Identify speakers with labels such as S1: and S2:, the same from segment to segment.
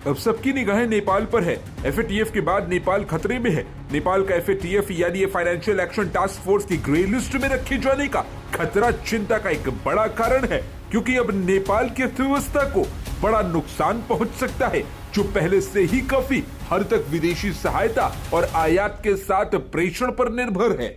S1: अब सबकी निगाहें नेपाल पर है। एफएटीएफ के बाद नेपाल खतरे में है। नेपाल का एफएटीएफ यानी फाइनेंशियल एक्शन टास्क फोर्स की ग्रे लिस्ट में रखे जाने का खतरा चिंता का एक बड़ा कारण है, क्योंकि अब नेपाल की अर्थव्यवस्था को बड़ा नुकसान पहुंच सकता है, जो पहले से ही काफी हद तक विदेशी सहायता और आयात के साथ प्रेषण पर निर्भर है।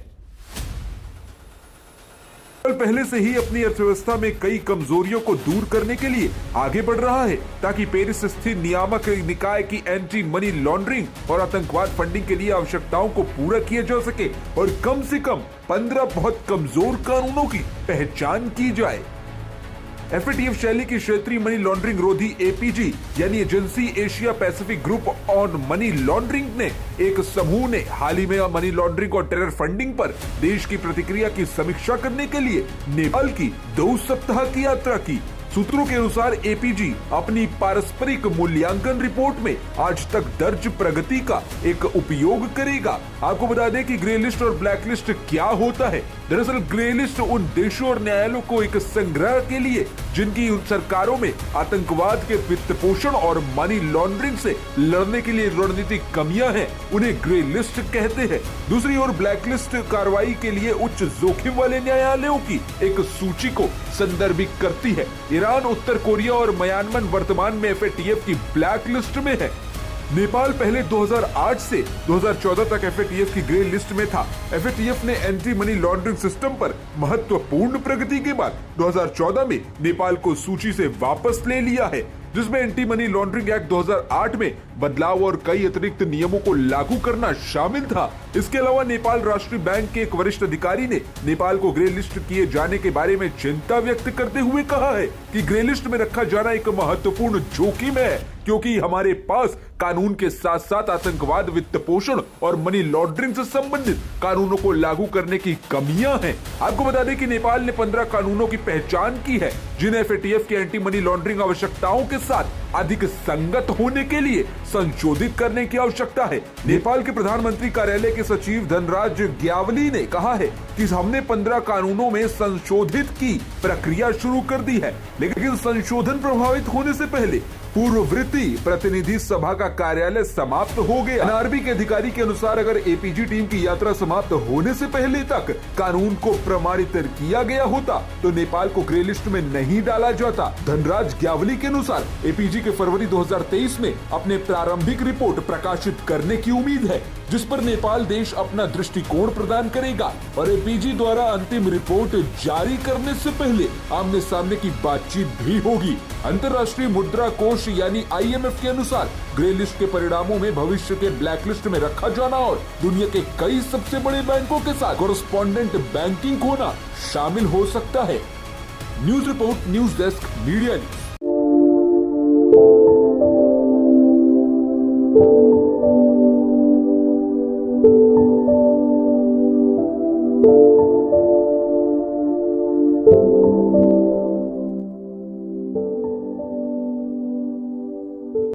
S1: पहले से ही अपनी अर्थव्यवस्था में कई कमजोरियों को दूर करने के लिए आगे बढ़ रहा है, ताकि पेरिस स्थित नियामक निकाय की एंटी मनी लॉन्ड्रिंग और आतंकवाद फंडिंग के लिए आवश्यकताओं को पूरा किया जा सके और कम से कम 15 बहुत कमजोर कानूनों की पहचान की जाए। एफएटीएफ शैली की क्षेत्रीय मनी लॉन्ड्रिंग रोधी एपीजी यानी agency Asia Pacific group on money laundering ने एक समूह ने हाल ही में मनी लॉन्ड्रिंग और टेरर फंडिंग पर देश की प्रतिक्रिया की समीक्षा करने के लिए नेपाल की 2 सप्ताह की यात्रा की। सूत्रों के अनुसार एपीजी अपनी पारस्परिक मूल्यांकन रिपोर्ट में आज तक दर्ज प्रगति का एक उपयोग करेगा। आपको बता दें कि ग्रे लिस्ट और ब्लैक लिस्ट क्या होता है। दरअसल ग्रे लिस्ट उन देशों और न्यायालयों को एक संग्रह के लिए जिनकी उन सरकारों में आतंकवाद के वित्त पोषण और मनी लॉन्ड्रिंग से लड़ने के लिए रणनीतिक कमियां हैं, उन्हें ग्रे लिस्ट कहते हैं। दूसरी ओर ब्लैक लिस्ट कार्रवाई के लिए उच्च जोखिम वाले न्यायालयों की एक सूची को संदर्भित करती है। ईरान, उत्तर कोरिया और म्यांमार वर्तमान में एफएटीएफ की ब्लैक लिस्ट में है। नेपाल पहले 2008 से 2014 तक एफएटीएफ की ग्रे लिस्ट में था। एफएटीएफ ने एंटी मनी लॉन्ड्रिंग सिस्टम पर महत्वपूर्ण प्रगति के बाद 2014 में नेपाल को सूची से वापस ले लिया है, जिसमें एंटी मनी लॉन्ड्रिंग एक्ट 2008 में बदलाव और कई अतिरिक्त नियमों को लागू करना शामिल था। इसके अलावा नेपाल राष्ट्रीय बैंक के एक वरिष्ठ अधिकारी ने नेपाल को ग्रे लिस्ट किए जाने के बारे में चिंता व्यक्त करते हुए कहा है कि ग्रे लिस्ट में रखा जाना एक महत्वपूर्ण जोखिम है, क्योंकि हमारे पास कानून के साथ साथ आतंकवाद, वित्त पोषण और मनी लॉन्ड्रिंग से संबंधित कानूनों को लागू करने की कमियां हैं। आपको बता दें कि नेपाल ने 15 कानूनों की पहचान की है, जिन्हें एफएटीएफ की एंटी मनी लॉन्ड्रिंग आवश्यकताओं के साथ अधिक संगत होने के लिए संशोधित करने की आवश्यकता है। नेपाल के प्रधानमंत्री कार्यालय के सचिव धनराज ग्यावली ने कहा है कि हमने 15 कानूनों में संशोधित की प्रक्रिया शुरू कर दी है, लेकिन संशोधन प्रभावित होने से पहले पूर्ववर्ती प्रतिनिधि सभा का कार्यालय समाप्त हो गया। एनआरबी के अधिकारी के अनुसार अगर एपीजी टीम की यात्रा समाप्त होने से पहले तक कानून को प्रमाणित किया गया होता तो नेपाल को ग्रे लिस्ट में नहीं डाला जाता। धनराज ग्यावली के अनुसार एपीजी के फरवरी 2023 में अपने प्रारंभिक रिपोर्ट प्रकाशित करने की उम्मीद है, जिस पर नेपाल देश अपना दृष्टिकोण प्रदान करेगा और एपीजी द्वारा अंतिम रिपोर्ट जारी करने से पहले आमने सामने की बातचीत भी होगी। अंतर्राष्ट्रीय मुद्रा कोष यानी आईएमएफ के अनुसार ग्रे लिस्ट के परिणामों में भविष्य के ब्लैक लिस्ट में रखा जाना और दुनिया के कई सबसे बड़े बैंकों के साथ कोरेस्पोंडेंट बैंकिंग होना शामिल हो सकता है। News report, news desk, media news.